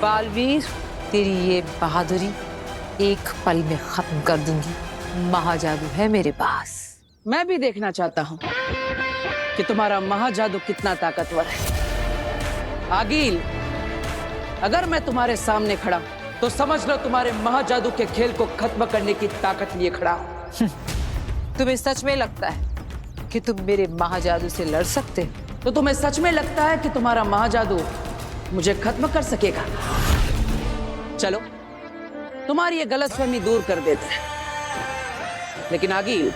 बालवीर, तेरी ये बहादुरी एक पल में खत्म कर दूंगी। महाजादू है मेरे पास। मैं भी देखना चाहता हूँ कि तुम्हारा महाजादू कितना ताकतवर है। आगिल, अगर मैं तुम्हारे सामने खड़ा तो समझ लो तुम्हारे महाजादू के खेल को खत्म करने की ताकत लिए खड़ा हूँ। तुम्हें सच में लगता है कि तुम मेरे महाजादू से लड़ सकते हो? तो तुम्हें सच में लगता है कि तुम्हारा महाजादू मुझे खत्म कर सकेगा? चलो तुम्हारी ये गलतफहमी दूर कर देते हैं। लेकिन आगिल,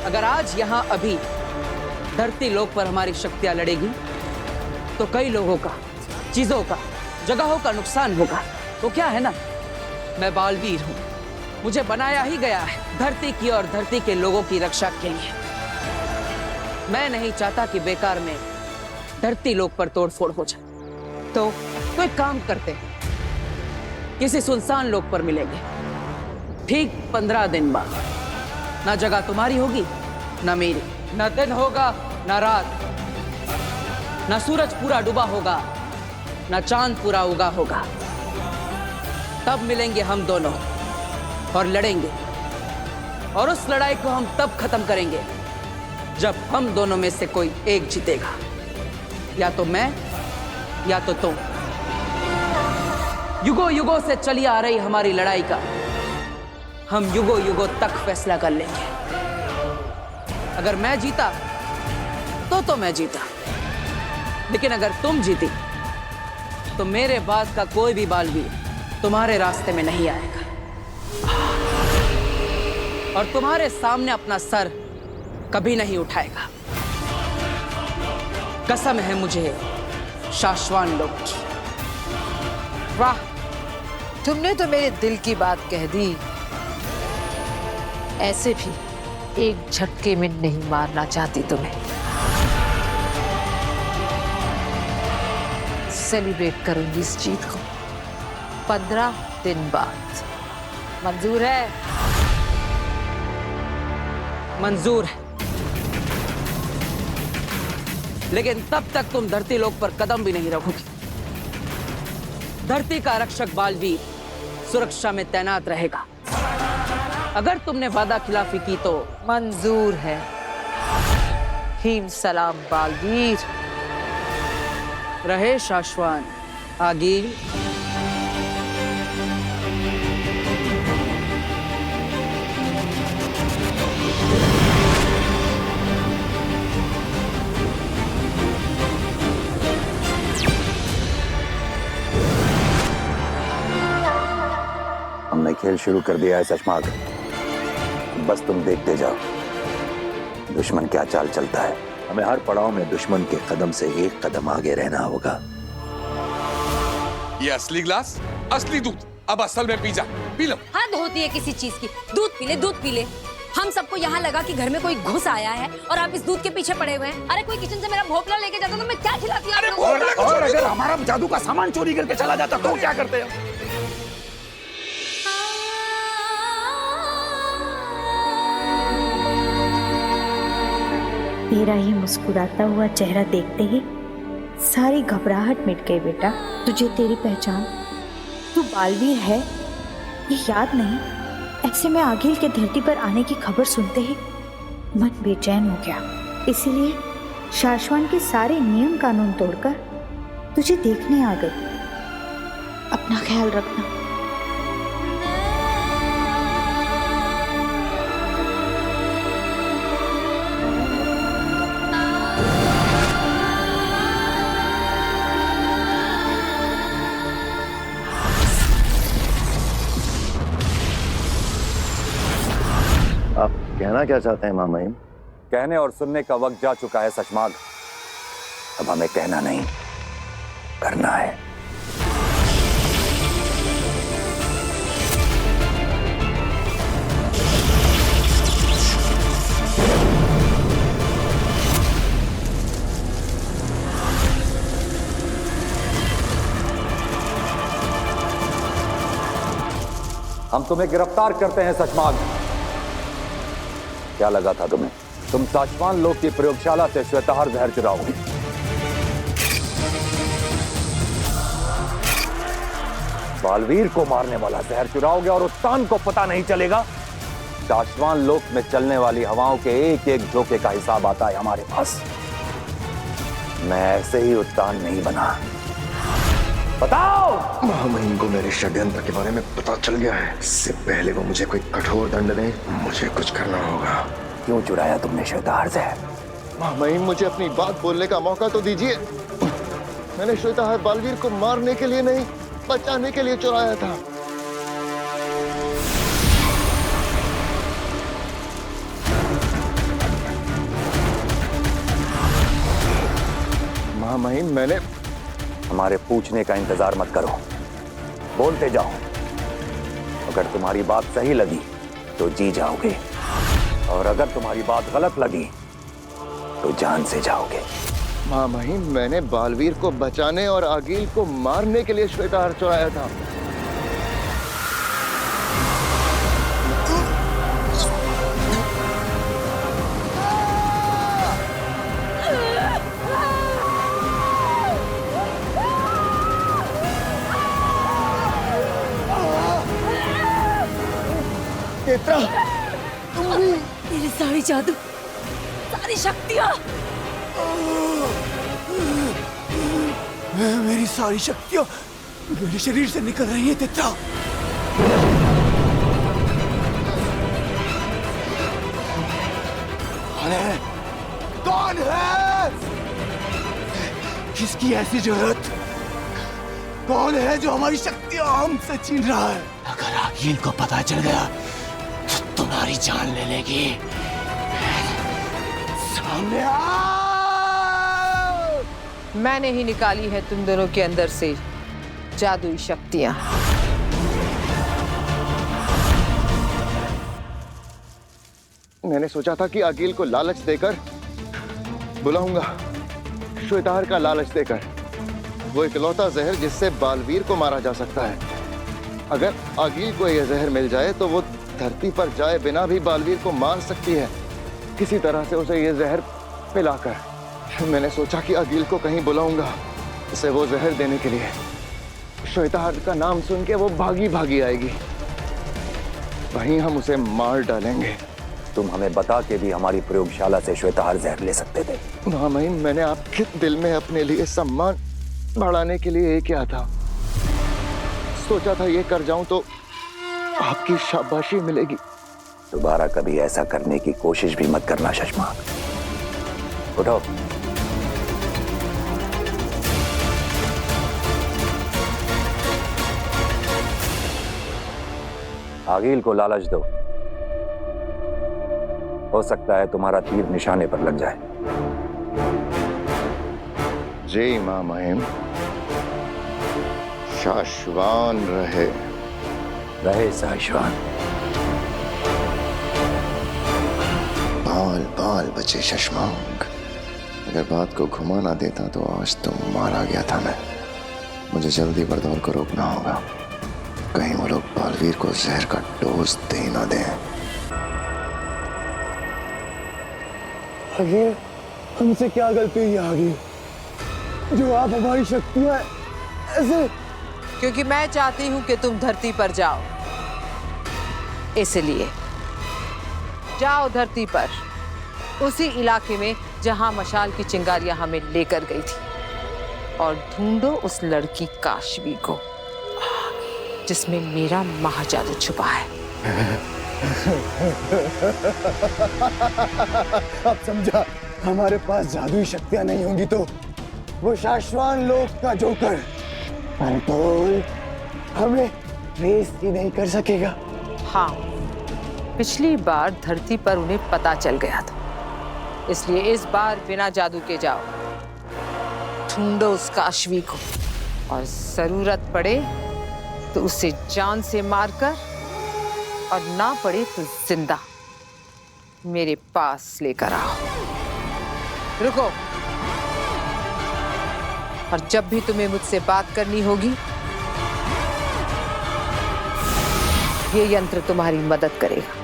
अगर आज यहाँ अभी धरती लोक पर हमारी शक्तियां लड़ेगी तो कई लोगों का, चीजों का, जगहों का नुकसान होगा। तो क्या है ना, मैं बालवीर हूँ, मुझे बनाया ही गया है धरती की और धरती के लोगों की रक्षा के लिए। मैं नहीं चाहता कि बेकार में धरती लोक पर तोड़फोड़ हो जाए। तो एक काम करते हैं, किसी सुनसान लोक पर मिलेंगे ठीक 15 दिन बाद। ना जगह तुम्हारी होगी ना मेरी, ना दिन होगा ना रात, ना सूरज पूरा डूबा होगा ना चांद पूरा उगा होगा। तब मिलेंगे हम दोनों और लड़ेंगे, और उस लड़ाई को हम तब खत्म करेंगे जब हम दोनों में से कोई एक जीतेगा। या तो मैं या तो तुम। युगों युगों से चली आ रही हमारी लड़ाई का हम युगों युगों तक फैसला कर लेंगे। अगर मैं जीता तो मैं जीता, लेकिन अगर तुम जीती तो मेरे बाद का कोई भी बालवीर तुम्हारे रास्ते में नहीं आएगा और तुम्हारे सामने अपना सर कभी नहीं उठाएगा। कसम है मुझे शाश्वान लोक की। वाह, तुमने तो मेरे दिल की बात कह दी। ऐसे भी एक झटके में नहीं मारना चाहती तुम्हें। सेलिब्रेट करूंगी इस जीत को 15 दिन बाद। मंजूर है? मंजूर है, लेकिन तब तक तुम धरती लोक पर कदम भी नहीं रखोगी। धरती का रक्षक बालवीर सुरक्षा में तैनात रहेगा। अगर तुमने वादा खिलाफी की तो मंजूर है। हीम सलाम बालवीर। रहे शाश्वान आगिल। हमने खेल शुरू कर दिया है चश्माग, बस तुम देखते जाओ दुश्मन क्या चाल चलता है। हमें हर पड़ाव में दुश्मन के कदम से एक कदम आगे रहना होगा। ये असली गिलास, असली दूध, अब असल में पी जा, पी लो। हद होती है किसी चीज की। दूध पी ले, दूध पी ले। हम सबको यहाँ लगा कि घर में कोई घुस आया है और आप इस दूध के पीछे पड़े हुए हैं। अरे कोई किचन से मेरा भोपला लेके जाता तो मैं क्या खिलाती? और अगर हमारा जादू का सामान चोरी करके चला जाता तो क्या करते हो? तेरा ही मुस्कुराता हुआ चेहरा देखते ही सारी घबराहट मिट गई बेटा। तुझे तेरी पहचान, तू बालवीर है, ये याद नहीं? ऐसे में आगिल के धरती पर आने की खबर सुनते ही मन बेचैन हो गया। इसीलिए शाश्वान के सारे नियम कानून तोड़कर तुझे देखने आ गई। अपना ख्याल रखना। आप कहना क्या चाहते हैं मामा? कहने और सुनने का वक्त जा चुका है सचमाग। अब हमें कहना नहीं, करना है। हम तुम्हें गिरफ्तार करते हैं सचमाग। क्या लगा था तुम्हें? तुम शाश्वान लोक की प्रयोगशाला से श्वेताहार जहर चुराओगे। बालवीर को मारने वाला जहर चुराओगे और उत्तान को पता नहीं चलेगा। शाश्वान लोक में चलने वाली हवाओं के एक एक झोंके का हिसाब आता है हमारे पास। मैं ऐसे ही उत्तान नहीं बना। बताओ। महामहिम को मेरे षड्यंत्र के बारे में पता चल गया है। इससे पहले वो मुझे कोई कठोर दंड दे, मुझे कुछ करना होगा। क्यों चुराया तुमने श्वेताहार जहर? महामहिम, मुझे अपनी बात बोलने का मौका तो दीजिए। मैंने श्वेताहार बालवीर को मारने के लिए नहीं, बचाने के लिए चुराया था। महामहिम, मैंने हमारे पूछने का इंतजार मत करो, बोलते जाओ। अगर तुम्हारी बात सही लगी तो जी जाओगे, और अगर तुम्हारी बात गलत लगी तो जान से जाओगे। महामहिम, मैंने बालवीर को बचाने और आगील को मारने के लिए श्वेताहार चुराया था। नेत्रा, तुम भी? मेरी सारी जादू, सारी शक्तियाँ, मेरी सारी शक्तियाँ मेरे शरीर से निकल रही है नेत्रा। कौन है? कौन है? किसकी ऐसी जरूरत? कौन है जो हमारी शक्तियाँ हमसे छीन रहा है? अगर आगील को पता चल गया तो तुम्हारी जान ले लेगी। सामने आओ! मैंने ही निकाली है तुम दोनों के अंदर से जादुई शक्तियां। मैंने सोचा था कि आगील को लालच देकर बुलाऊंगा, श्वेताहार का लालच देकर। वो इकलौता जहर जिससे बालवीर को मारा जा सकता है। अगर आगील को यह जहर मिल जाए तो वो धरती पर जाए बिना भी बालवीर को मार सकती है, किसी तरह से उसे यह जहर पिलाकर। मैंने सोचा कि आगील को कहीं बुलाऊंगा उसे वो जहर देने के लिए। श्वेताहार का नाम सुन के वो भागी भागी आएगी, वहीं हम उसे मार डालेंगे। तुम हमें बता के भी हमारी प्रयोगशाला से श्वेताहार जहर ले सकते थे। महामहिम, मैंने आपके दिल में अपने लिए सम्मान बढ़ाने के लिए ये किया था। सोचा था ये कर जाऊं तो आपकी शाबाशी मिलेगी। दोबारा कभी ऐसा करने की कोशिश भी मत करना शशमाक। उठो। आगील को लालच दो, हो सकता है तुम्हारा तीर निशाने पर लग जाए। जय महामहिम। शाश्वान रहे। रहे शाश्वान। बाल बाल बचे शशमांक। अगर बात को घुमा ना देता तो आज तो मारा गया था मैं। मुझे जल्दी बरदौल को रोकना होगा, कहीं वो लोग बालवीर को जहर का डोज दे ना दें। आगे हमसे क्या गलती हुई आगे जो आप हमारी शक्तियां ऐसे? क्योंकि मैं चाहती हूं कि तुम धरती पर जाओ, इसलिए जाओ धरती पर, उसी इलाके में जहां मशाल की चिंगारियां हमें लेकर गई थी, और ढूंढो उस लड़की काशवी को जिसमें मेरा महाजादू छुपा है। अब समझा, हमारे पास जादुई शक्तियां नहीं होंगी तो वो शाश्वान लोक का जोकर बरदौल हमें रेस ही नहीं कर सकेगा। हाँ, पिछली बार धरती पर उन्हें पता चल गया था, इसलिए इस बार बिना जादू के जाओ, ढूंढो उस काशवी को, और जरूरत पड़े तो उसे जान से मारकर, और ना पड़े तो जिंदा मेरे पास लेकर आओ। रुको, और जब भी तुम्हें मुझसे बात करनी होगी, ये यंत्र तुम्हारी मदद करेगा।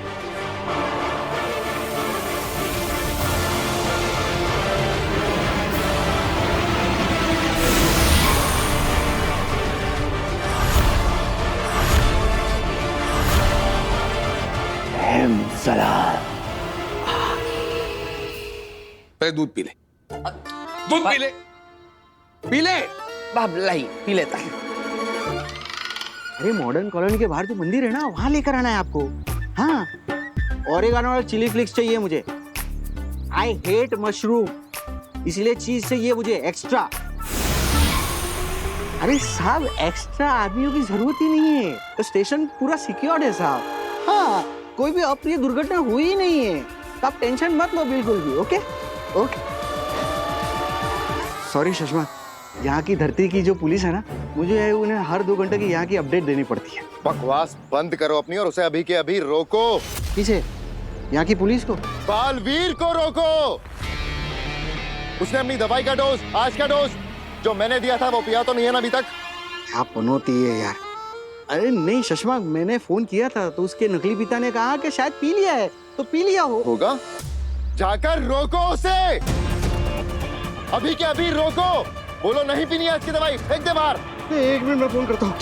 सलाम। पहले दूध पी ले, दूध पी ले, पी ले। बाप लाई पी लेता है। अरे मॉडर्न कॉलोनी के बाहर जो मंदिर है ना, वहां लेकर आना है आपको। हाँ, ओरेगानो और चिली फ्लिक्स चाहिए मुझे। आई हेट मशरूम, इसलिए चीज चाहिए मुझे एक्स्ट्रा। अरे साहब, एक्स्ट्रा आदमियों की जरूरत ही नहीं है, तो स्टेशन पूरा सिक्योर्ड है साहब। हाँ, कोई भी अप्रिय दुर्घटना हुई ही नहीं है, तो आप टेंशन मत लो बिल्कुल भी। Okay okay. सॉरी सुषमा, यहाँ की धरती की जो पुलिस है ना, मुझे उन्हें हर 2 घंटे की यहाँ की अपडेट देनी पड़ती है। बकवास बंद करो अपनी और उसे अभी के अभी रोको। किसे? यहाँ की पुलिस को? बालवीर को रोको। उसने अपनी दवाई का डोज, आज का डोज जो मैंने दिया था वो पिया तो नहीं है ना अभी तक? क्या पनौती है यार। अरे नहीं सुषमा, मैंने फोन किया था तो उसके नकली पिता ने कहा कि शायद पी लिया है, तो पी लिया होगा। जाकर रोको उसे, अभी के अभी रोको। बोलो नहीं पीनी आज की दवाई, फेंक दे बाहर। 1 मिनट में फोन करता हूँ।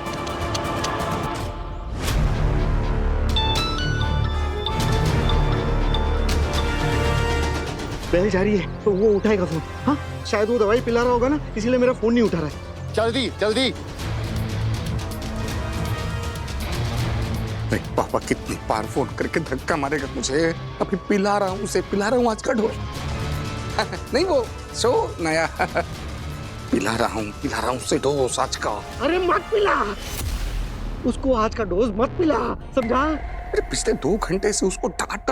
पहले जा रही है तो वो उठाएगा फोन। हाँ, शायद वो दवाई पिला रहा होगा ना, इसीलिए मेरा फोन नहीं उठा रहा है। जल्दी जल्दी। नहीं पापा, कितनी बार फोन करके धक्का मारेगा मुझे। अभी पिला रहा हूँ उसे, पिला रहा हूँ आज का डोज। नहीं वो सो नया पिला रहा हूँ उसे डोज आज का। अरे मत पिला उसको, आज का डोज मत पिला, समझा? अरे पिछले 2 घंटे से उसको डांट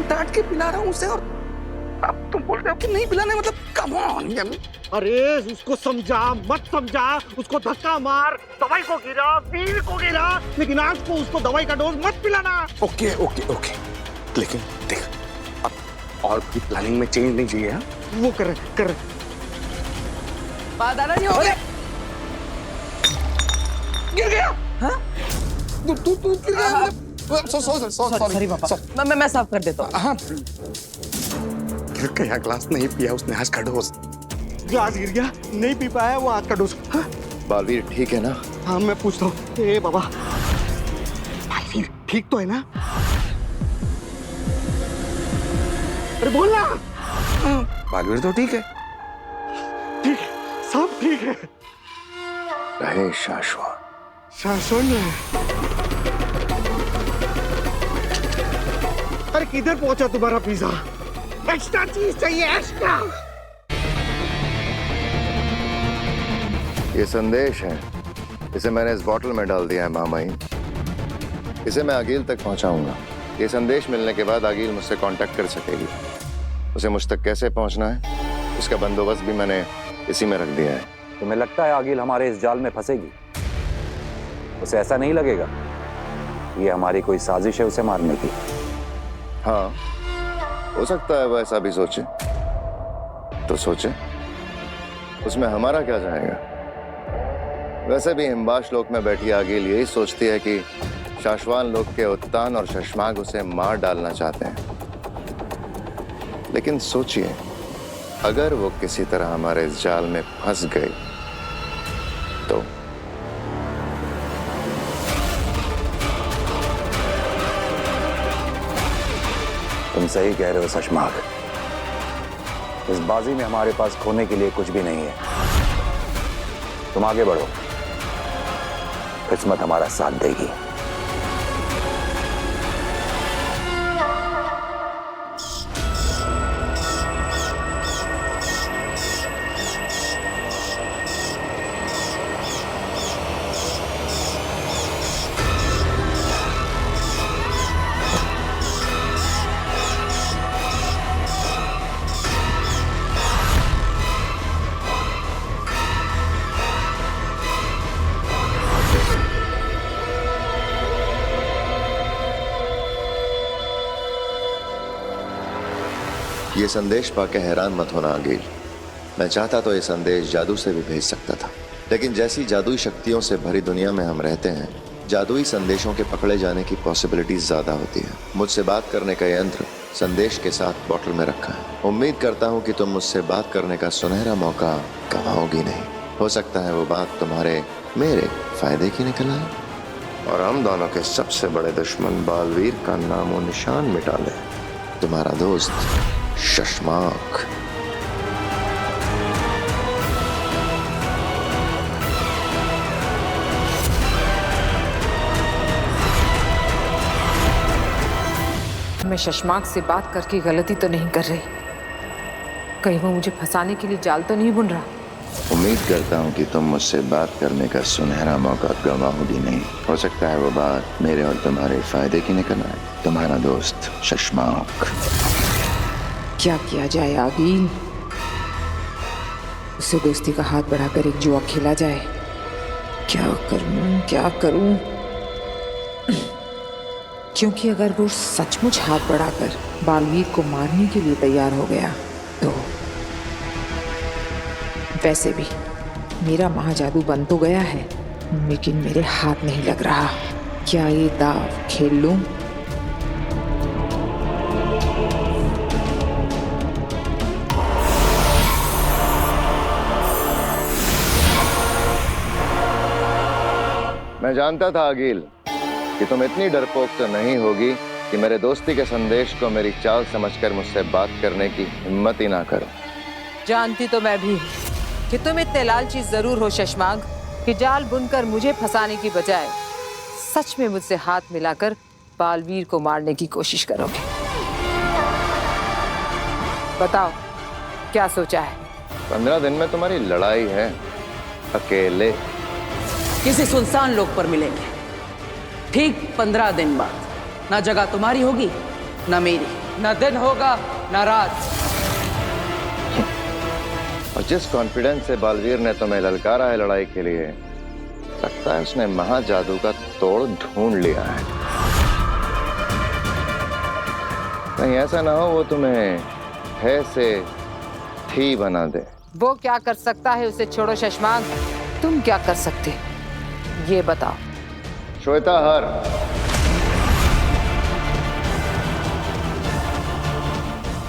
डांट के पिला रहा हूँ उसे, और अब तुम बोल रहे हो कि नहीं पिलाने, मतलब कम ऑन। अरे उसको समझा मत समझा, उसको धक्का मार, दवाई को गिरा, वीर को गिरा, लेकिन आज को उसको दवाई का डोज मत पिलाना। ओके ओके ओके, लेकिन देख अब और भी प्लानिंग में चेंज नहीं चाहिए। वो कर दादाजी हो गए। गिर गया। हाँ? तू गिर गया। सॉरी पापा, मैं साफ कर देता हूँ। हाँ, गिर गया, ग्लास नहीं पिया उसने आज का डोज। ग्लास गिर गया, नहीं पी पाया वो आज का डोज। हाँ? बालवीर ठीक है ना? हाँ, मैं पूछता हूँ। ए बाबा, बालवीर ठीक तो है ना? अरे बोलना। बालवीर तो ठीक है। ठीक, सब ठीक है। रहे शाश्वत। अरे किधर पहुंचा तुम्हारा पिज्जा? एक्स्ट्रा चीज चाहिए, एक्स्ट्रा। ये संदेश है, इसे मैंने इस बोतल में डाल दिया है मामाई। इसे मैं आगिल तक पहुंचाऊंगा। ये संदेश मिलने के बाद आगिल मुझसे कांटेक्ट कर सकेगी। उसे मुझ तक कैसे पहुंचना है, इसका बंदोबस्त भी मैंने इसी में रख दिया है। तुम्हें लगता है आगिल हमारे इस जाल में फंसेगी? उसे ऐसा नहीं लगेगा ये हमारी कोई साजिश है उसे मारने की? हाँ, हो सकता है वो ऐसा भी सोचे, तो सोचे, उसमें हमारा क्या जाएगा। वैसे भी हिमबाश लोक में बैठी आगिल यही सोचती है कि शाश्वान लोक के उत्तान और शशमाग उसे मार डालना चाहते हैं। लेकिन सोचिए, अगर वो किसी तरह हमारे इस जाल में फंस गई तो तुम सही कह रहे हो शशमाग, इस बाजी में हमारे पास खोने के लिए कुछ भी नहीं है। तुम आगे बढ़ो, किस्मत हमारा साथ देगी। ये संदेश पाके हैरान मत होना आगिल। मैं चाहता तो ये संदेश जादू से भी भेज सकता था, लेकिन जैसी जादुई शक्तियों से भरी दुनिया में हम रहते हैं, जादुई संदेशों के पकड़े जाने की पॉसिबिलिटीज ज्यादा होती है। मुझसे बात करने का यंत्र संदेश के साथ बॉटल में रखा है। उम्मीद करता हूँ कि तुम मुझसे बात करने का सुनहरा मौका गंवाओगी नहीं। हो सकता है वो बात तुम्हारे मेरे फायदे की निकल आए। और हम दोनों के सबसे बड़े दुश्मन बालवीर का नामो निशान मिटा ले। तुम्हारा दोस्त शशमाक। मैं शशमाक से बात करके गलती तो नहीं कर रही? कहीं वो मुझे फंसाने के लिए जाल तो नहीं बुन रहा? उम्मीद करता हूँ कि तुम मुझसे बात करने का सुनहरा मौका गंवाओगी नहीं। हो सकता है वो बात मेरे और तुम्हारे फायदे की निकल आए। तुम्हारा दोस्त शशमाक। क्या किया जाए आगीन? उसे दोस्ती का हाथ बढ़ाकर एक जुआ खेला जाए। क्या करूं, क्या करूं? क्योंकि अगर वो सचमुच हाथ बढ़ाकर बालवीर को मारने के लिए तैयार हो गया तो वैसे भी मेरा महाजादू बन तो गया है, लेकिन मेरे हाथ नहीं लग रहा। क्या ये दाव खेल लूं? मैं जानता था अगील कि तुम इतनी डरपोक तो नहीं होगी कि मेरे दोस्ती के संदेश को मेरी चाल समझकर मुझसे बात करने की हिम्मत ही ना करो। जानती तो मैं भी हूँ कि तुम इतने लालची जरूर हो शशमाक कि जाल बुनकर मुझे फंसाने की बजाय सच में मुझसे हाथ मिलाकर बालवीर को मारने की कोशिश करोगे। बताओ क्या सोचा है? 15 दिन में तुम्हारी लड़ाई है, अकेले। किसी सुनसान लोक पर मिलेंगे, ठीक 15 दिन बाद। ना जगह तुम्हारी होगी ना मेरी, ना दिन होगा ना रात। और जिस कॉन्फिडेंस से बालवीर ने तुम्हें ललकारा है लड़ाई के लिए, लगता है उसने महाजादू का तोड़ ढूंढ लिया है। कहीं ऐसा ना हो वो तुम्हें है से थी बना दे। वो क्या कर सकता है उसे छोड़ो शशमाक, तुम क्या कर सकते ये बताओ। श्वेताहार।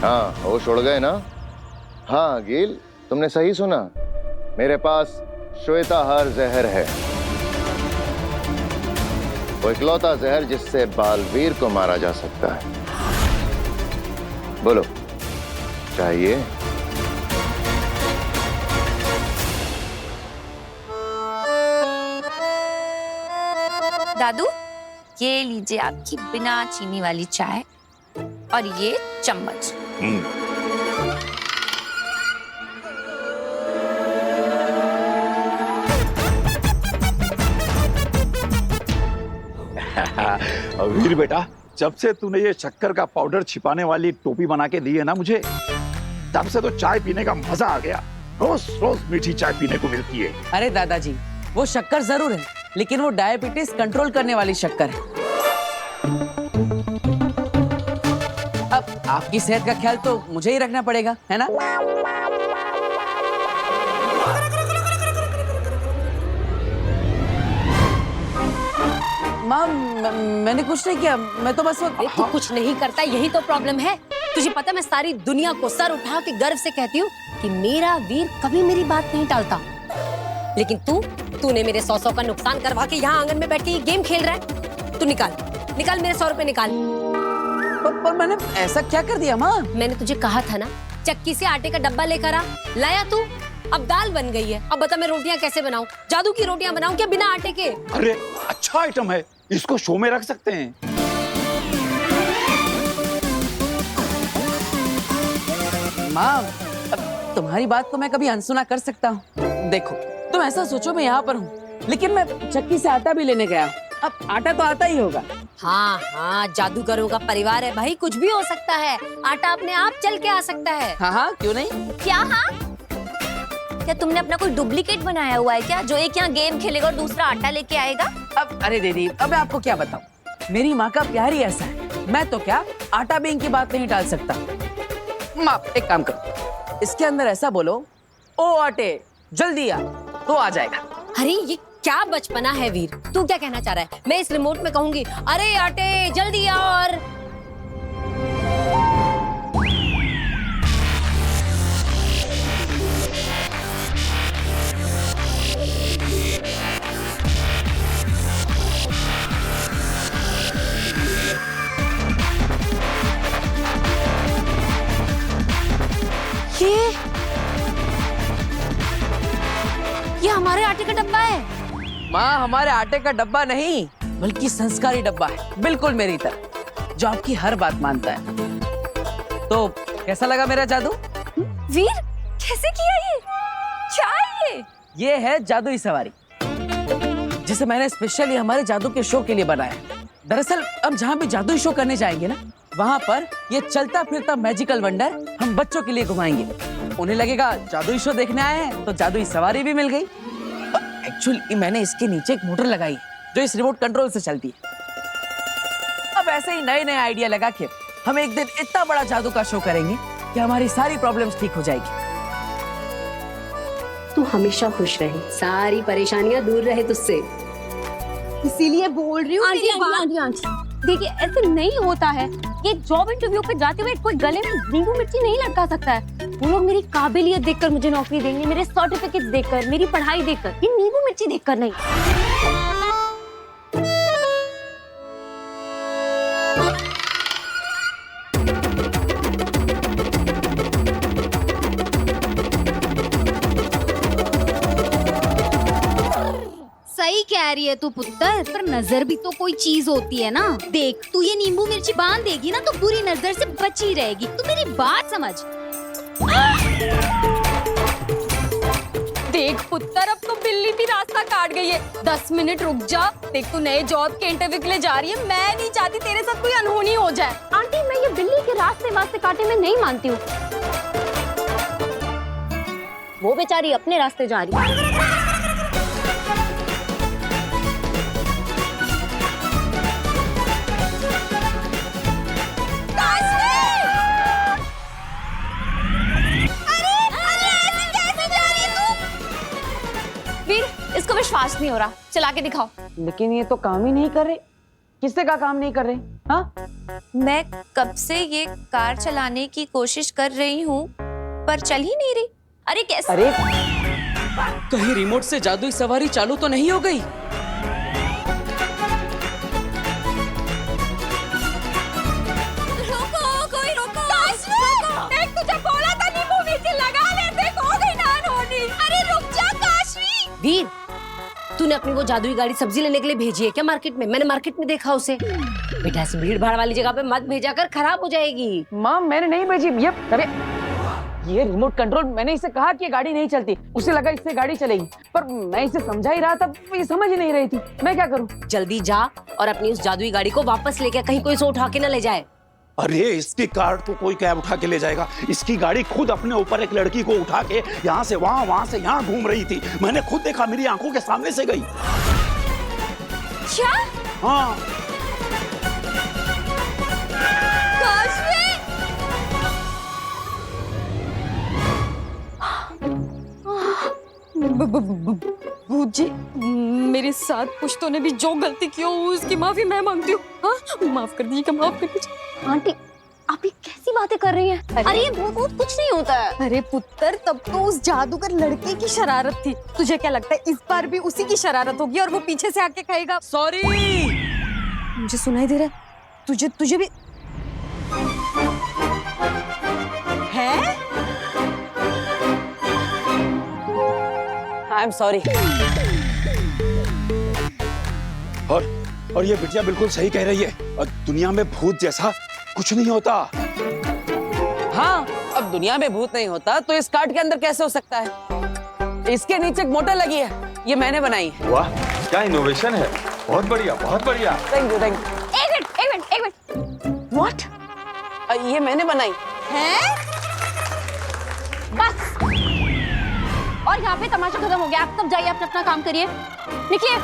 हाँ होश उड़ गए ना? हाँ गिल, तुमने सही सुना। मेरे पास श्वेताहार जहर है, वो इकलौता जहर जिससे बालवीर को मारा जा सकता है। बोलो चाहिए? दादू, ये लीजिए आपकी बिना चीनी वाली चाय और ये चम्मच। वीर बेटा, जब से तूने ये शक्कर का पाउडर छिपाने वाली टोपी बना के दी है ना मुझे, तब से तो चाय पीने का मजा आ गया। रोज रोज मीठी चाय पीने को मिलती है। अरे दादाजी, वो शक्कर जरूर है, लेकिन वो डायबिटीज कंट्रोल करने वाली शक्कर है। अब आपकी सेहत का ख्याल तो मुझे ही रखना पड़ेगा, है ना? माँ, मैंने कुछ नहीं किया, मैं तो बस तू कुछ नहीं करता, यही तो प्रॉब्लम है। तुझे पता, मैं सारी दुनिया को सर उठा के गर्व से कहती हूँ कि मेरा वीर कभी मेरी बात नहीं टालता, लेकिन तूने मेरे 100 का नुकसान करवा के यहाँ आंगन में बैठ के ये गेम खेल रहा है। तू निकाल मेरे 100 रुपए निकाल। पर मैंने ऐसा क्या कर दिया माँ? मैंने तुझे कहा था ना, चक्की से आटे का डब्बा लेकर आ, लाया तू। अब दाल बन गई है, अब बता मैं रोटियां कैसे बनाऊं? जादू की रोटियां बनाऊं क्या बिना आटे के? अरे अच्छा आइटम है, इसको शो में रख सकते हैं। माँ, अब तुम्हारी बात को मैं कभी अनसुना कर सकता हूँ? देखो, तुम ऐसा सोचो मैं यहाँ पर हूँ, लेकिन मैं चक्की से आटा भी लेने गया हूँ। अब आटा तो आता ही होगा। हाँ, जादूगरों का परिवार है भाई, कुछ भी हो सकता है। आटा अपने आप चल के आ सकता है। हाँ, क्यों नहीं? क्या हाँ? क्या तुमने अपना कोई डुप्लीकेट बनाया हुआ है क्या, जो एक यहाँ गेम खेलेगा और दूसरा आटा लेके आएगा? अब अरे दीदी, अब मैं आपको क्या बताऊं, मेरी माँ का प्यार ही ऐसा है। मैं तो क्या आटा बेंक की बात नहीं टाल सकता। माँ, एक काम करो, इसके अंदर ऐसा बोलो, ओ आटे जल्दी आ, तो आ जाएगा। अरे ये क्या बचपना है वीर, तू क्या कहना चाह रहा है? मैं इस रिमोट में कहूंगी, अरे आटे जल्दी आ, और माँ हमारे आटे का डब्बा नहीं बल्कि संस्कारी डब्बा है, बिल्कुल मेरी तरह, जो आपकी हर बात मानता है। तो कैसा लगा मेरा जादू? वीर कैसे किया ये? क्या है ये है जादुई सवारी, जिसे मैंने स्पेशली हमारे जादू के शो के लिए बनाया। दरअसल हम जहाँ भी जादुई शो करने जाएंगे ना, वहाँ पर ये चलता फिरता मैजिकल वंडर हम बच्चों के लिए घुमाएंगे। उन्हें लगेगा जादुई शो देखने आए हैं, तो जादुई सवारी भी मिल गई। एक्चुअली मैंने इसके नीचे एक मोटर लगाई जो इस रिमोट कंट्रोल से चलती है। अब ऐसे ही नए नए आइडिया लगा के हम एक दिन इतना बड़ा जादू का शो करेंगे कि हमारी सारी प्रॉब्लम्स ठीक हो जाएगी। तू हमेशा खुश रहे, सारी परेशानियां दूर रहे तुझसे, इसीलिए बोल रही हूँ। आंटी देखिए ऐसे नहीं होता है। ये जॉब इंटरव्यू पे जाते हुए कोई गले में नींबू मिर्ची नहीं लटका सकता है। वो लोग मेरी काबिलियत देखकर मुझे नौकरी देंगे, मेरे सर्टिफिकेट देखकर, मेरी पढ़ाई देखकर, ये नींबू मिर्ची देखकर नहीं। सही कह रही है तू पुत्र, पर नजर भी तो कोई चीज होती है ना। देख तू ये नींबू मिर्ची बांध देगी ना तो बुरी नजर से बची रहेगी। तू मेरी बात समझ। देख पुत्र अब तो बिल्ली भी रास्ता काट गई है। 10 मिनट रुक जा। देख तू नए जॉब के इंटरव्यू के लिए जा रही है। मैं नहीं चाहती तेरे साथ कोई अनहोनी हो जाए। आंटी मैं ये बिल्ली के रास्ते काटे में नहीं मानती हूँ। वो बेचारी अपने रास्ते जा रही है। इसको विश्वास नहीं हो रहा, चला के दिखाओ। लेकिन ये तो काम ही नहीं कर रहे। किससे का काम नहीं कर रहे? हाँ? मैं कब से ये कार चलाने की कोशिश कर रही हूँ पर चल ही नहीं रही। अरे कैसे? अरे कहीं रिमोट से जादुई सवारी चालू तो नहीं हो गई? रोको, कोई रोको। देख तुझे बोला था नींबू मिर्ची लगा ले, देख हो गई ना अनहोनी। अरे रुक जा काशवी। वीर तूने अपनी वो जादुई गाड़ी सब्जी लेने के लिए भेजी है क्या मार्केट में? मैंने मार्केट में देखा उसे। बेटा ऐसी भीड़ भाड़ वाली जगह पे मत भेजा कर, खराब हो जाएगी। माँ मैंने नहीं भेजी। ये रिमोट कंट्रोल, मैंने इसे कहा कि ये गाड़ी नहीं चलती, उसे लगा इससे गाड़ी चलेगी, पर मैं इसे समझा ही रहा था, ये समझ ही नहीं रही थी। मैं क्या करूँ? जल्दी जा और अपनी उस जादुई गाड़ी को वापस लेके, कहीं कोई इसे उठा के न ले जाए। अरे इसकी कार तो कोई कैब उठा के ले जाएगा। इसकी गाड़ी खुद अपने ऊपर एक लड़की को उठा के यहाँ से वहाँ, वहाँ से यहाँ घूम रही थी। मैंने खुद देखा, मेरी आंखों के सामने से गई। क्या? हाँ। भूत जी मेरे साथ पुश्तों ने भी जो गलती की हो उसकी माफी मैं मांगती हूँ। हाँ? माफ कर दीजिएगा, माफ कर दीजिए। आंटी आप ये कैसी बातें कर रही हैं? अरे ये भूत कुछ नहीं होता है। अरे पुत्र तब तो उस जादूगर लड़के की शरारत थी। तुझे क्या लगता है इस बार भी उसी की शरारत होगी और वो पीछे से आके कहेगा सॉरी? मुझे सुनाई दे रहा है, तुझे भी है? I am sorry. और ये बिटिया बिल्कुल सही कह रही है। और दुनिया में भूत जैसा कुछ नहीं होता। हाँ अब दुनिया में भूत नहीं होता तो इस कार्ड के अंदर कैसे हो सकता है? इसके नीचे एक मोटर लगी है, ये मैंने बनाई है। वाह क्या इनोवेशन है, बहुत बढ़िया बहुत बढ़िया। Thank you. एक मिनट। व्हाट? ये मैंने बनाई है? बस और यहाँ पे तमाशा खत्म हो गया। आप सब जाइए, अपना काम करिए, निकलिए।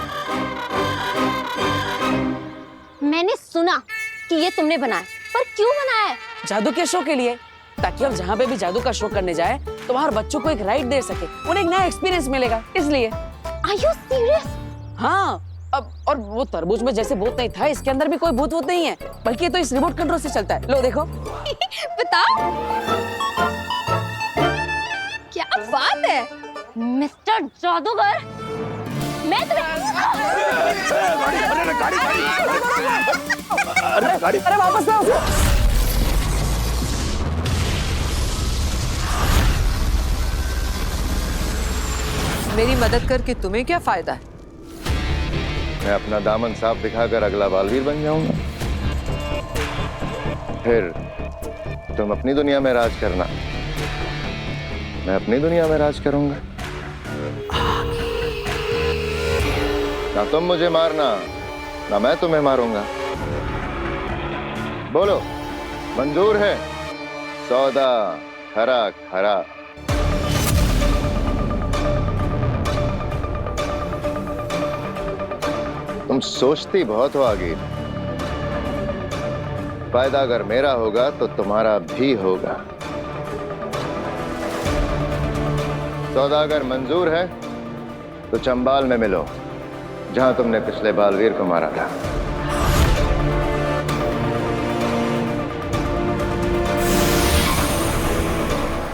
मैंने सुना कि ये तुमने बनाया, पर क्यों बनाया है? जादू के शो के लिए, ताकि हम जहाँ पे भी जादू का शो करने जाए तो वहाँ बच्चों को एक राइड दे सके, उन्हें एक नया एक्सपीरियंस मिलेगा, इसलिए। Are you serious? हाँ अब और वो तरबूज में जैसे भूत नहीं था, इसके अंदर भी कोई भूत नहीं है, बल्कि ये तो इस रिमोट कंट्रोल से चलता है। लो देखो। बताओ क्या बात है मिस्टर जादूगर। मैं अरे वापस आओ। मेरी मदद करके तुम्हें क्या फायदा है? मैं अपना दामन साफ दिखाकर अगला बालवीर बन जाऊंगा। फिर तुम अपनी दुनिया में राज करना, मैं अपनी दुनिया में राज करूंगा। ना तुम मुझे मारना, ना मैं तुम्हें मारूंगा। बोलो, मंजूर है? सौदा खरा खरा। तुम सोचती बहुत हो आगे। फायदा अगर मेरा होगा तो तुम्हारा भी होगा। सौदा अगर मंजूर है तो चंबाल में मिलो, जहां तुमने पिछले बालवीर को मारा था।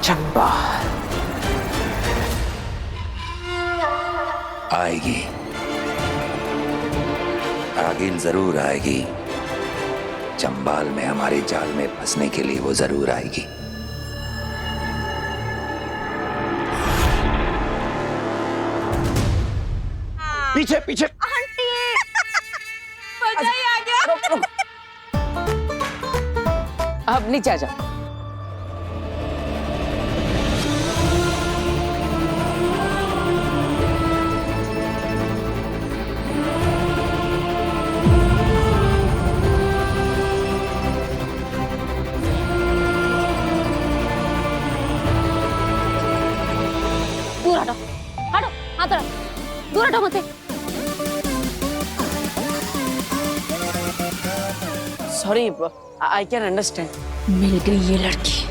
चंबाल आएगी, आगिल जरूर आएगी। चंबाल में हमारे जाल में फंसने के लिए वो जरूर आएगी। पीछे पीछे। अब नीचे आ जाओ। दूर हटो, हटो, हाथ रख, दूर हटो मुझसे। Sorry, I can understand. मिल गई ये लड़की,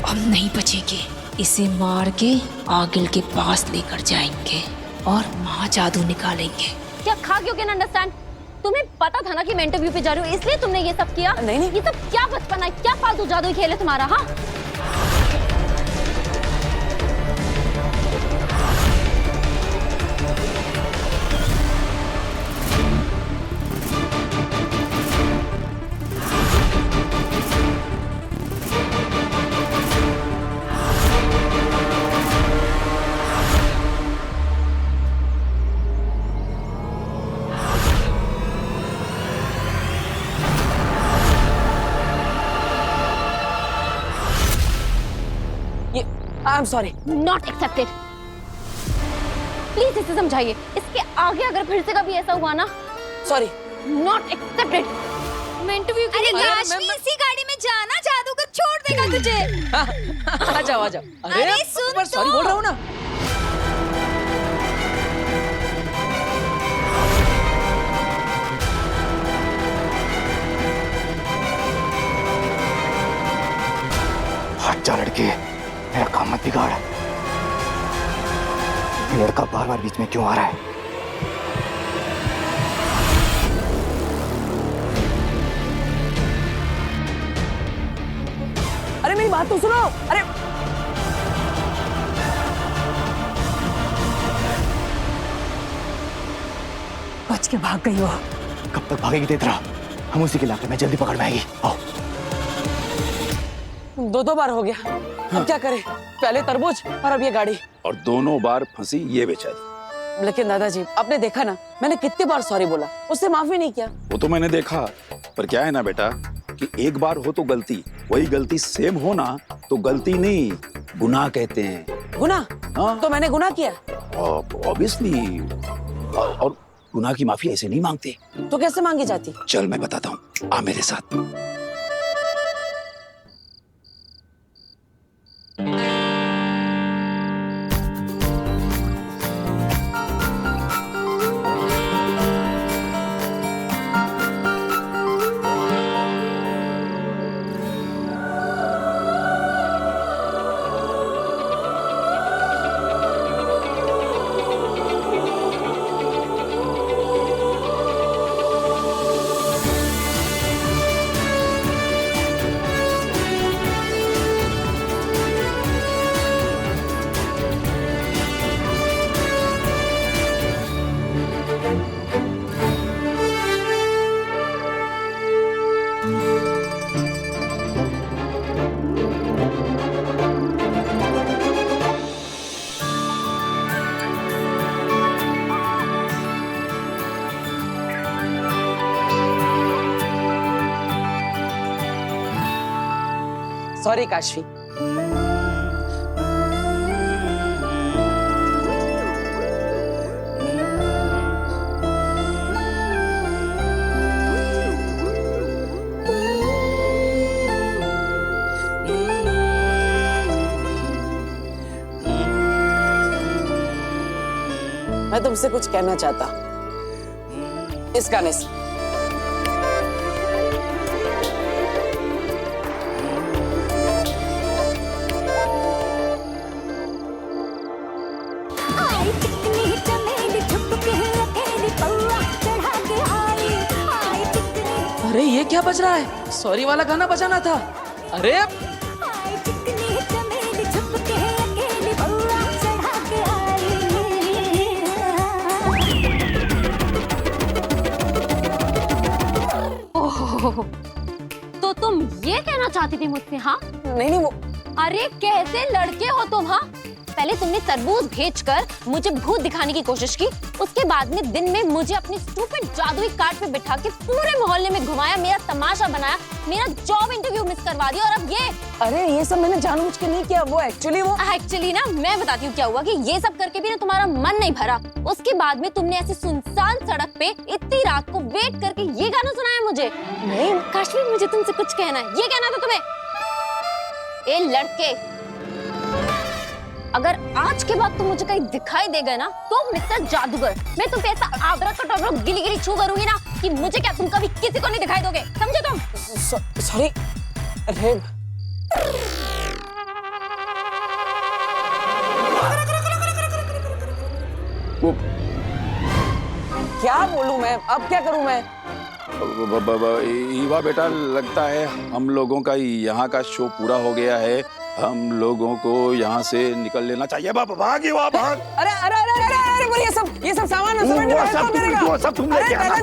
अब नहीं बचेगी। इसे मार के आगिल के पास लेकर जाएंगे और महा जादू निकालेंगे। क्या खा क्यों कैन अंडरस्टैंड? तुम्हें पता था ना कि मैं इंटरव्यू पे जा रही हूँ, इसलिए तुमने ये सब किया? नहीं नहीं, ये सब क्या बचपन है, क्या फालतू जादू खेल है तुम्हारा? हाँ, I am sorry. Not accepted. Please इसे समझाइए, इसके आगे अगर फिर से कभी ऐसा हुआ ना, सॉरी। Not accepted. मैं इंटरव्यू के लिए लाशमी, इसी गाड़ी में जाना, जादूगर छोड़ देगा तुझे। आ जाओ आ जाओ। अरे सुन तो। सॉरी बोल रहा हूँ ना। हट जा लड़के, मेरा काम मत बिगाड़। ये लड़का बार बार बीच में क्यों आ रहा है? अरे मेरी बात तो सुनो। अरे बच के भाग गई हो। कब तक भागेगी तेतरा? हम उसी के इलाके में जल्दी पकड़ में आएगी। आओ। दो बार हो गया, अब क्या करें? पहले तरबूज और अब ये गाड़ी। और दोनों बार फंसी ये बेचारी। लेकिन दादाजी, आपने देखा ना, मैंने कितनी बार सॉरी बोला, उससे माफी नहीं किया। वो तो मैंने देखा, पर क्या है ना बेटा कि एक बार हो तो गलती, वही गलती सेम हो ना तो गलती नहीं, गुनाह कहते हैं। गुनाह? हाँ। तो मैंने गुनाह किया? ऑब्वियसली। और गुनाह की माफी ऐसे नहीं मांगते। तो कैसे मांगी जाती? चल मैं बताता हूँ, आ मेरे साथ। सॉरी काशवी। मैं तुमसे कुछ कहना चाहता इस गाने से। अरे ये क्या बज रहा है? सॉरी वाला गाना बजाना था। अरे तो तुम ये कहना चाहती थी मुझसे? हाँ नहीं वो अरे कैसे लड़के हो तुम? हाँ पहले तुमने तरबूज भेजकर मुझे भूत दिखाने की कोशिश की, उसके बाद में दिन में मुझे अपनी स्टूपिड जादुई कार्ड पे बिठा के पूरे मोहल्ले में घुमाया, मेरा तमाशा बनाया, मेरा जॉब इंटरव्यू मिस करवा दिया, और अब ये। अरे ये सब मैंने जानबूझ के नहीं किया, वो एक्चुअली ना मैं बताती हूँ क्या हुआ कि ये सब करके भी ना तुम्हारा मन नहीं भरा। उसके बाद में तुमने ऐसे सुनसान सड़क पे इतनी रात को वेट करके ये गाना सुनाया मुझे। नहीं काशवी, मुझे तुमसे कुछ कहना है। ये कहना था तुम्हें? ए लड़के, अगर आज के बाद तुम मुझे कहीं दिखाई देगा ना तो मिस्टर जादूगर, मैं तुम पे ऐसा आबरा गिली गिली छू करूंगी ना कि मुझे क्या तुम कभी किसी को नहीं दिखाई दोगे, समझे तुम? सॉरी। अरे क्या बोलूं मैं? अब क्या करूं मैं? ईवा बेटा, लगता है हम लोगों का यहाँ का शो पूरा हो गया है। हम लोगों को यहाँ से निकल लेना चाहिए। भाग ईवा, भाग। अरे अरे अरे अरे अरे वो ये सब सामान वो सब तुम लेके आना।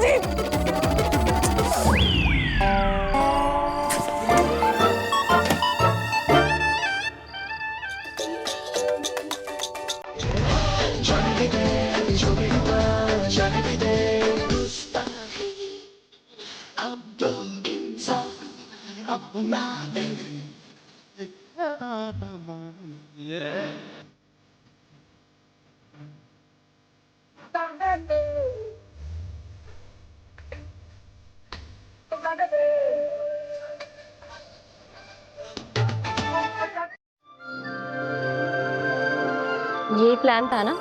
यही प्लान था ना?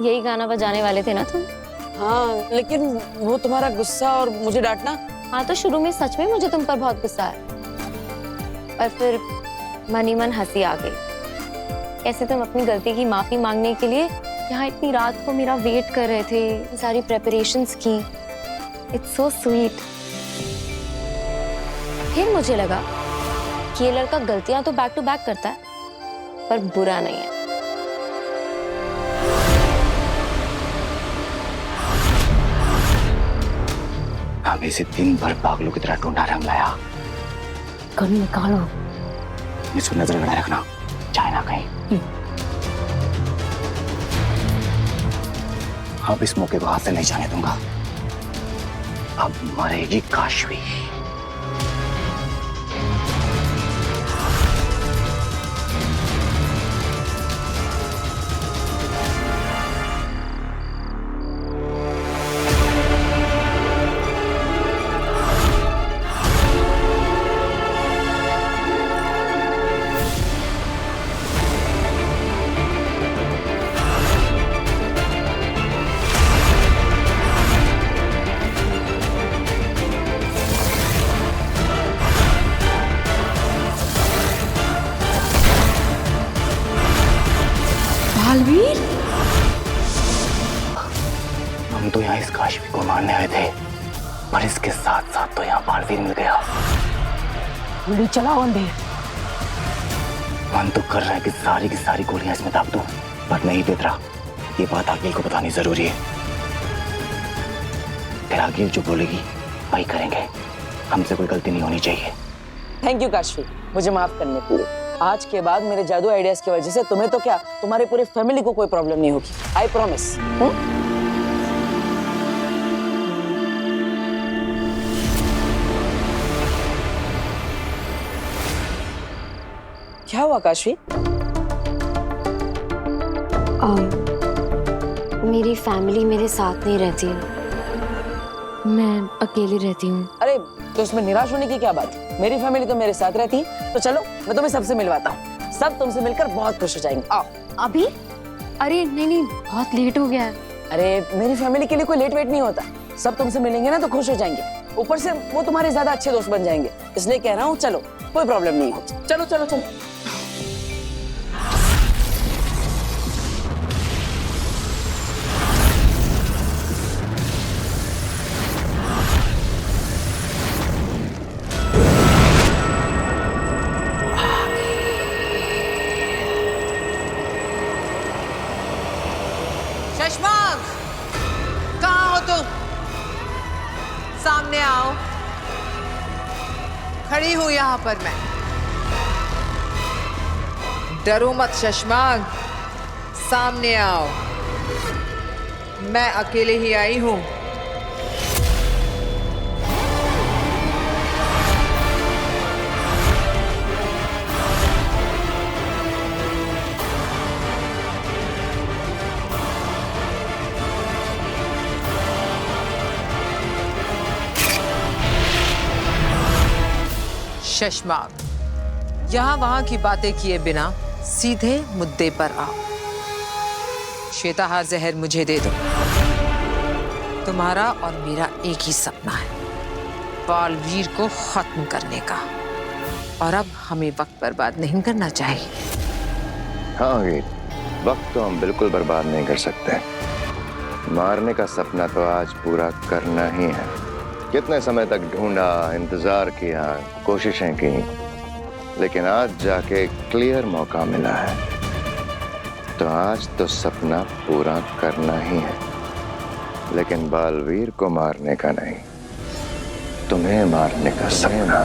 यही गाना बजाने वाले थे ना तुम? हाँ लेकिन वो तुम्हारा गुस्सा और मुझे डांटना। हाँ तो शुरू में सच में मुझे तुम पर बहुत गुस्सा आया, और फिर मन ही मन हंसी आ गई। कैसे तुम अपनी गलती की माफी मांगने के लिए यहाँ इतनी रात को मेरा वेट कर रहे थे, सारी प्रेपरेशंस की। It's so sweet. फिर मुझे लगा कि ये लड़का गलतियां तो बैक टू बैक करता है पर बुरा नहीं है। हमें इसे दिन भर पागलों की तरह ढूंढा रंग लाया। गन निकालो। इसको नजर बनाए रखना, चाहे ना कहीं। अब इस मौके को हाथ से नहीं जाने दूंगा। अब मरेगी काशवी। बालवीर, हम तो यहाँ इस काशवी को मारने आए थे, पर इसके साथ साथ तो यहाँ बालवीर मिल गया। गोली चलाओ अंधेर। मन तो कर रहा है कि सारी की सारी गोलियां इसमें दाग दूं, पर नहीं देख रहा। ये बात आगिल को बतानी जरूरी है। फिर आगिल जो बोलेगी वही करेंगे। हमसे कोई गलती नहीं होनी चाहिए। थैंक यू काशवी, मुझे माफ करने के लिए। आज के बाद मेरे जादू आइडियाज की वजह से तुम्हें तो क्या, तुम्हारे पूरे फैमिली को कोई प्रॉब्लम नहीं होगी। I promise. क्या हुआ काशवी? मेरी फैमिली मेरे साथ नहीं रहती, मैं अकेली रहती हूँ। अरे तो इसमें निराश होने की क्या बात है? मेरी फैमिली तो मेरे साथ रहती है। तो चलो मैं तुम्हें सबसे मिलवाता हूँ, सब तुमसे मिलकर बहुत खुश हो जाएंगे। आओ। अभी? अरे नहीं, बहुत लेट हो गया है। अरे मेरी फैमिली के लिए कोई लेट वेट नहीं होता, सब तुमसे मिलेंगे ना तो खुश हो जाएंगे, ऊपर से वो तुम्हारे ज्यादा अच्छे दोस्त बन जाएंगे, इसलिए कह रहा हूँ चलो, कोई प्रॉब्लम नहीं है। चलो चलो चलो। शशमांक, कहाँ हो तुम? सामने आओ। खड़ी हूं यहां पर मैं। डरो मत शशमांक, सामने आओ। मैं अकेले ही आई हूं। शशमांक, यहां वहां की बातें किए बिना सीधे मुद्दे पर आओ। श्वेताहार जहर मुझे दे दो। तुम्हारा और मेरा एक ही सपना है, बालवीर को खत्म करने का, और अब हमें वक्त बर्बाद नहीं करना चाहिए। हाँ वीर, वक्त तो हम बिल्कुल बर्बाद नहीं कर सकते। मारने का सपना तो आज पूरा करना ही है। कितने समय तक ढूंढा, इंतजार किया, कोशिशें की, लेकिन आज जाके क्लियर मौका मिला है, तो आज तो सपना पूरा करना ही है, लेकिन बालवीर को मारने का नहीं, तुम्हें मारने का सपना।